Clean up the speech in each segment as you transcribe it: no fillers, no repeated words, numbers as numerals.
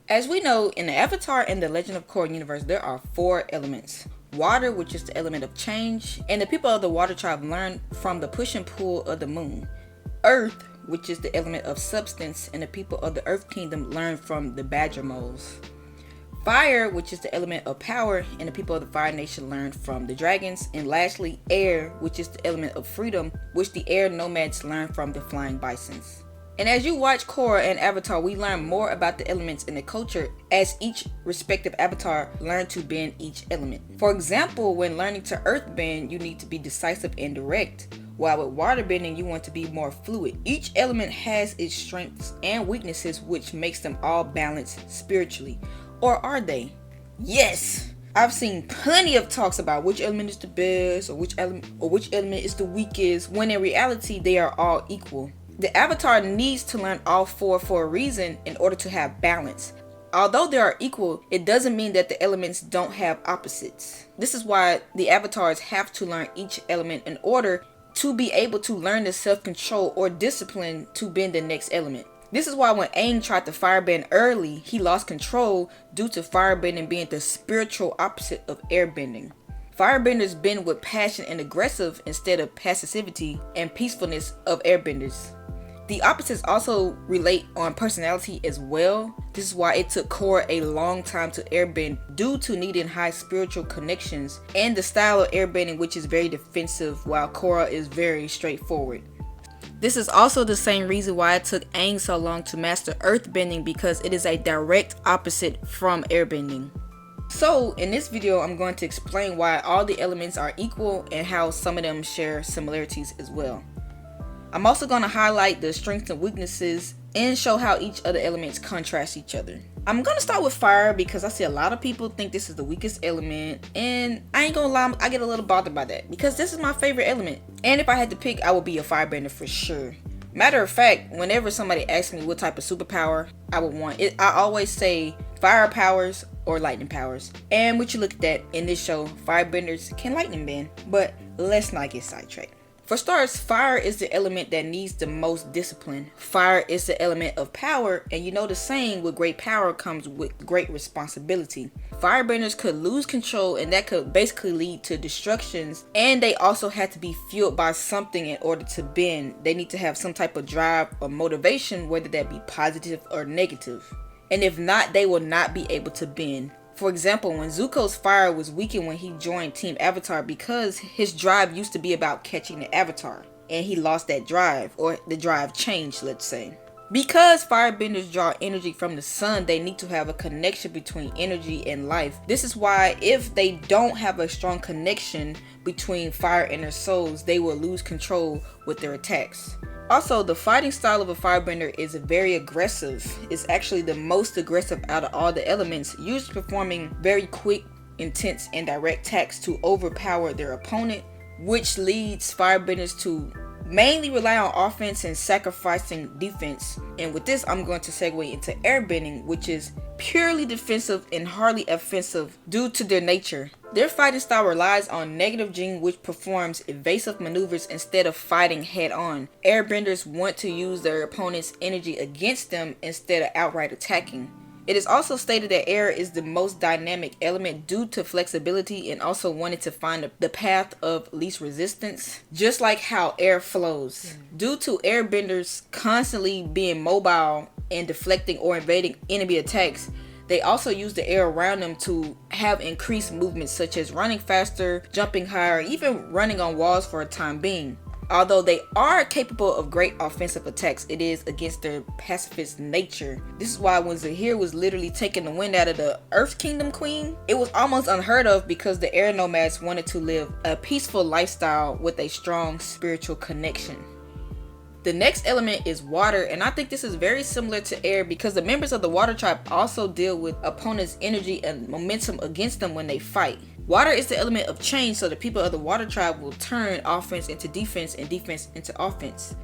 As we know, in the Avatar and the Legend of Korra universe, there are 4 elements. Water, which is the element of change, and the people of the water tribe learn from the push and pull of the moon. Earth, which is the element of substance, and the people of the Earth Kingdom learn from the badger moles. Fire, which is the element of power, and the people of the Fire Nation learn from the dragons. And lastly, air, which is the element of freedom, which the air nomads learn from the flying bisons. And as you watch Korra and Avatar, we learn more about the elements in the culture as each respective avatar learn to bend each element. For example, when learning to earthbend, you need to be decisive and direct, while with waterbending, you want to be more fluid. Each element has its strengths and weaknesses, which makes them all balanced spiritually. Or are they? Yes! I've seen plenty of talks about which element is the best or which element is the weakest, when in reality they are all equal. The avatar needs to learn all 4 for a reason in order to have balance. Although they are equal, it doesn't mean that the elements don't have opposites. This is why the avatars have to learn each element in order to be able to learn the self-control or discipline to bend the next element. This is why when Aang tried to firebend early, he lost control due to firebending being the spiritual opposite of airbending. Firebenders bend with passion and aggressive instead of passivity and peacefulness of airbenders. The opposites also relate on personality as well. This is why it took Korra a long time to airbend due to needing high spiritual connections and the style of airbending, which is very defensive, while Korra is very straightforward. This is also the same reason why it took Aang so long to master earthbending, because it is a direct opposite from airbending. So in this video, I'm going to explain why all the elements are equal and how some of them share similarities as well. I'm also going to highlight the strengths and weaknesses and show how each of the elements contrast each other. I'm going to start with fire because I see a lot of people think this is the weakest element, and I ain't gonna lie, I get a little bothered by that because this is my favorite element, and if I had to pick, I would be a firebender for sure. Matter of fact, whenever somebody asks me what type of superpower I would want, I always say fire powers or lightning powers. And what you look at that in this show, firebenders can lightning bend, but let's not get sidetracked. For starters, fire is the element that needs the most discipline. Fire is the element of power, and you know the saying, with great power comes with great responsibility. Firebenders could lose control, and that could basically lead to destructions, and they also have to be fueled by something in order to bend. They need to have some type of drive or motivation, whether that be positive or negative. And if not, they will not be able to bend. For example, when Zuko's fire was weakened when he joined Team Avatar because his drive used to be about catching the Avatar, and he lost that drive, or the drive changed, let's say. Because firebenders draw energy from the sun, they need to have a connection between energy and life. This is why if they don't have a strong connection between fire and their souls, they will lose control with their attacks. Also, the fighting style of a firebender is very aggressive. It's actually the most aggressive out of all the elements, usually performing very quick, intense, and direct attacks to overpower their opponent, which leads firebenders to mainly rely on offense and sacrificing defense. And with this, I'm going to segue into airbending, which is purely defensive and hardly offensive due to their nature. Their fighting style relies on negative gene, which performs evasive maneuvers instead of fighting head on. Airbenders want to use their opponent's energy against them instead of outright attacking. It is also stated that air is the most dynamic element due to flexibility, and also wanted to find the path of least resistance, just like how air flows. Due to airbenders constantly being mobile and deflecting or evading enemy attacks, they also use the air around them to have increased movements, such as running faster, jumping higher, even running on walls for a time being. Although they are capable of great offensive attacks, it is against their pacifist nature. This is why when Zahir was literally taking the wind out of the Earth Kingdom Queen, it was almost unheard of because the air nomads wanted to live a peaceful lifestyle with a strong spiritual connection. The next element is water, and I think this is very similar to air because the members of the water tribe also deal with opponents' energy and momentum against them when they fight. Water is the element of change, so the people of the water tribe will turn offense into defense and defense into offense.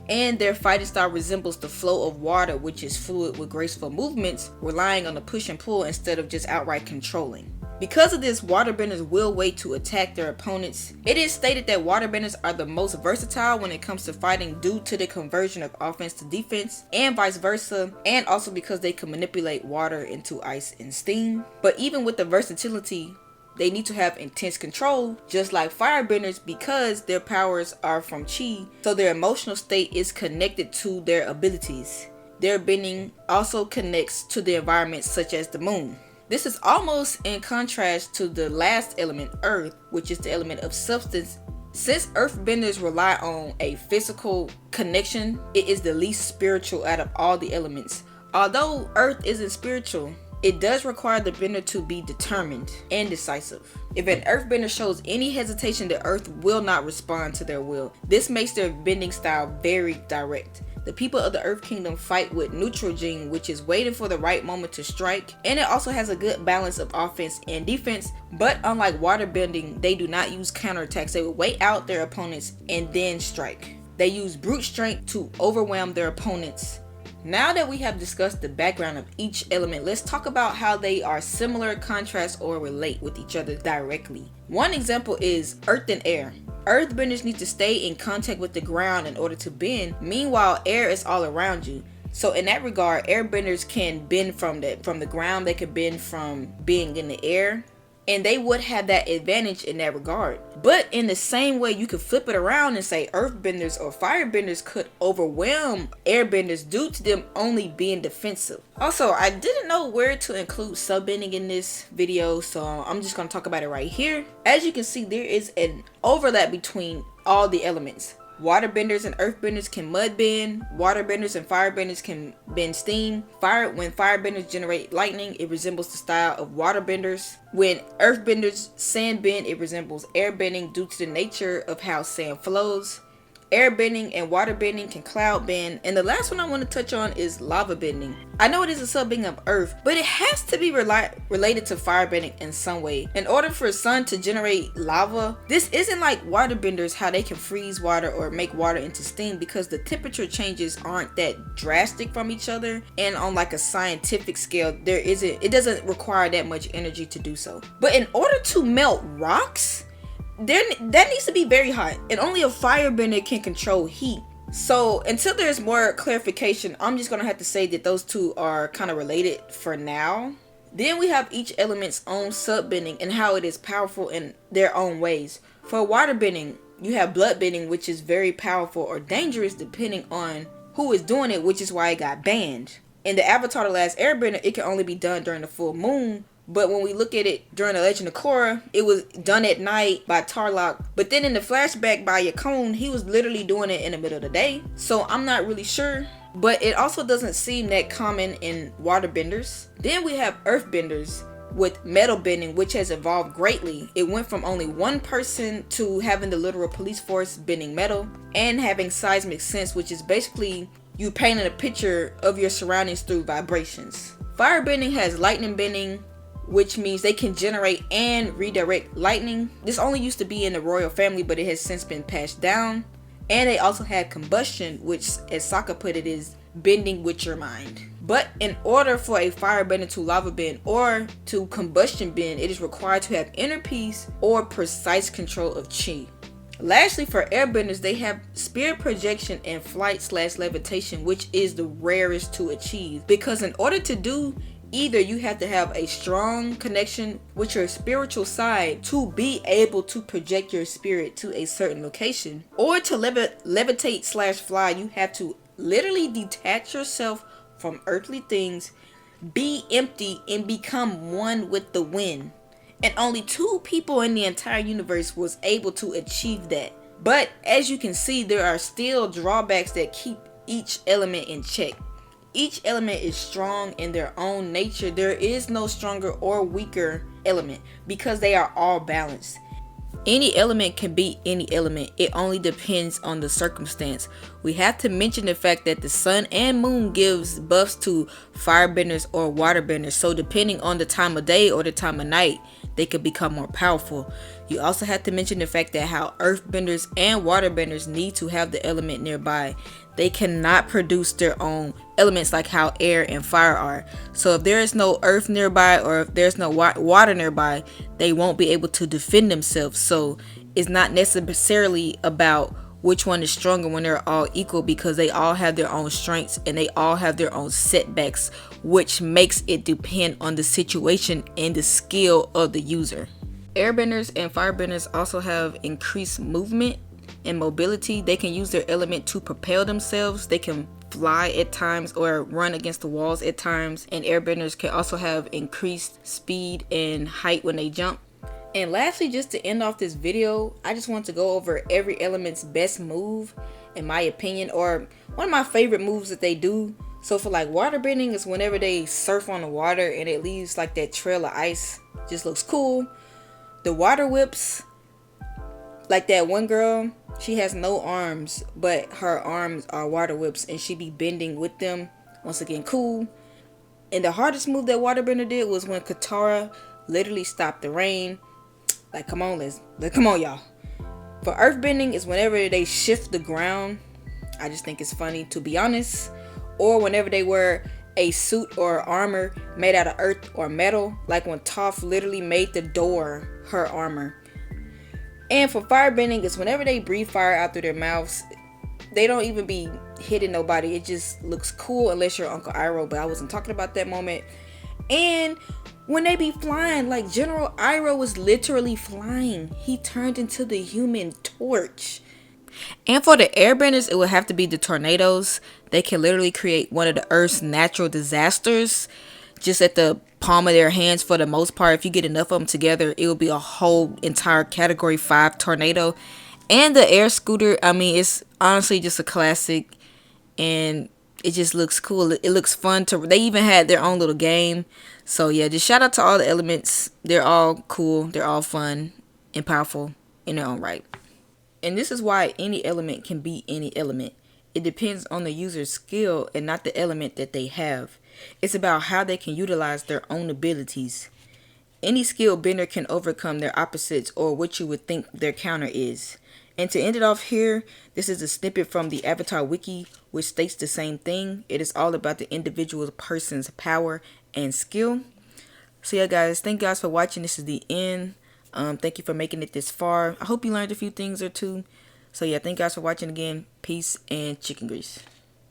And their fighting style resembles the flow of water, which is fluid with graceful movements, relying on the push and pull instead of just outright controlling. Because of this, waterbenders will wait to attack their opponents. It is stated that waterbenders are the most versatile when it comes to fighting due to the conversion of offense to defense and vice versa, and also because they can manipulate water into ice and steam. But even with the versatility, they need to have intense control, just like firebenders, because their powers are from chi, so their emotional state is connected to their abilities. Their bending also connects to the environment, such as the moon. This is almost in contrast to the last element, earth, which is the element of substance. Since earthbenders rely on a physical connection, it is the least spiritual out of all the elements. Although earth isn't spiritual, it does require the bender to be determined and decisive. If an earthbender shows any hesitation, the earth will not respond to their will. This makes their bending style very direct. The people of the Earth Kingdom fight with neutral gene, which is waiting for the right moment to strike, and it also has a good balance of offense and defense. But unlike waterbending, they do not use counterattacks. They will wait out their opponents and then strike. They use brute strength to overwhelm their opponents. Now that we have discussed the background of each element, let's talk about how they are similar, contrast, or relate with each other directly. One example is earth and air. Earthbenders need to stay in contact with the ground in order to bend. Meanwhile, air is all around you. So in that regard, airbenders can bend from the ground. They can bend from being in the air, and they would have that advantage in that regard. But in the same way, you could flip it around and say earthbenders or firebenders could overwhelm airbenders due to them only being defensive. Also, I didn't know where to include subbending in this video, so I'm just going to talk about it right here. As you can see, there is an overlap between all the elements. Waterbenders and earthbenders can mud bend. Waterbenders and firebenders can bend steam. When firebenders generate lightning, it resembles the style of waterbenders. When earthbenders sand bend, it resembles airbending due to the nature of how sand flows. Airbending and waterbending can cloud bend. And the last one I want to touch on is lava bending. I know it is a subbending of earth, but it has to be related to firebending in some way. In order for sun to generate lava, this isn't like waterbenders, how they can freeze water or make water into steam, because the temperature changes aren't that drastic from each other. And on like a scientific scale, it doesn't require that much energy to do so. But in order to melt rocks, that needs to be very hot, and only a firebender can control heat. So until there's more clarification, I'm just gonna have to say that those two are kind of related for now. Then we have each element's own subbending and how it is powerful in their own ways. For waterbending, you have bloodbending, which is very powerful or dangerous depending on who is doing it, which is why it got banned. In the Avatar: The Last Airbender, it can only be done during the full moon. But when we look at it during the Legend of Korra, it was done at night by Tarlok. But then in the flashback by Yakone, he was literally doing it in the middle of the day. So I'm not really sure. But it also doesn't seem that common in waterbenders. Then we have earthbenders with metal bending, which has evolved greatly. It went from only one person to having the literal police force bending metal, and having seismic sense, which is basically you painting a picture of your surroundings through vibrations. Firebending has lightning bending, which means they can generate and redirect lightning. This only used to be in the royal family, but it has since been passed down. And they also have combustion, which, as Sokka put it, is bending with your mind. But in order for a firebender to lava bend or to combustion bend, it is required to have inner peace or precise control of chi. Lastly, for airbenders, they have spirit projection and flight/levitation, which is the rarest to achieve, because in order to do either, you have to have a strong connection with your spiritual side to be able to project your spirit to a certain location, or to levitate/fly, you have to literally detach yourself from earthly things, be empty, and become one with the wind. And only 2 people in the entire universe was able to achieve that. But as you can see, there are still drawbacks that keep each element in check. Each element is strong in their own nature. There is no stronger or weaker element because they are all balanced. Any element can beat any element. It only depends on the circumstance. We have to mention the fact that the sun and moon gives buffs to firebenders or waterbenders. So depending on the time of day or the time of night, they could become more powerful. You also have to mention the fact that how earthbenders and waterbenders need to have the element nearby. they cannot produce their own elements like how air and fire are. So if there is no earth nearby, or if there's no water nearby, they won't be able to defend themselves. So it's not necessarily about which one is stronger when they're all equal, because they all have their own strengths and they all have their own setbacks, which makes it depend on the situation and the skill of the user. Airbenders and firebenders also have increased movement and mobility. They can use their element to propel themselves. They can fly at times or run against the walls at times. And airbenders can also have increased speed and height when they jump. And lastly, just to end off this video, I just want to go over every element's best move, in my opinion, or one of my favorite moves that they do. So for like waterbending is whenever they surf on the water and it leaves like that trail of ice. Just looks cool. The water whips, like that one girl, she has no arms, but her arms are water whips and she be bending with them. Once again, cool. And the hardest move that waterbender did was when Katara literally stopped the rain. Like, come on, come on, y'all. For earthbending is whenever they shift the ground. I just think it's funny, to be honest. Or whenever they wear a suit or armor made out of earth or metal, like when Toph literally made the door her armor. And for firebending, it's whenever they breathe fire out through their mouths. They don't even be hitting nobody. It just looks cool, unless you're Uncle Iroh, but I wasn't talking about that moment. And when they be flying, like General Iroh was literally flying. He turned into the Human Torch. And for the airbenders, it would have to be the tornadoes. They can literally create one of the Earth's natural disasters just at the palm of their hands for the most part. If you get enough of them together, it will be a whole entire category 5 tornado. And the air scooter, I mean, it's honestly just a classic. And it just looks cool. It looks fun to. They even had their own little game. So yeah, just shout out to all the elements. They're all cool. They're all fun and powerful in their own right. And this is why any element can beat any element. It depends on the user's skill and not the element that they have. It's about how they can utilize their own abilities. Any skilled bender can overcome their opposites, or what you would think their counter is. And to end it off here, this is a snippet from the Avatar wiki, which states the same thing. It is all about the individual person's power and skill. So yeah, guys, thank you guys for watching. This is the end. Thank you for making it this far. I hope you learned a few things or two. So yeah, thank you guys for watching again. Peace and chicken grease.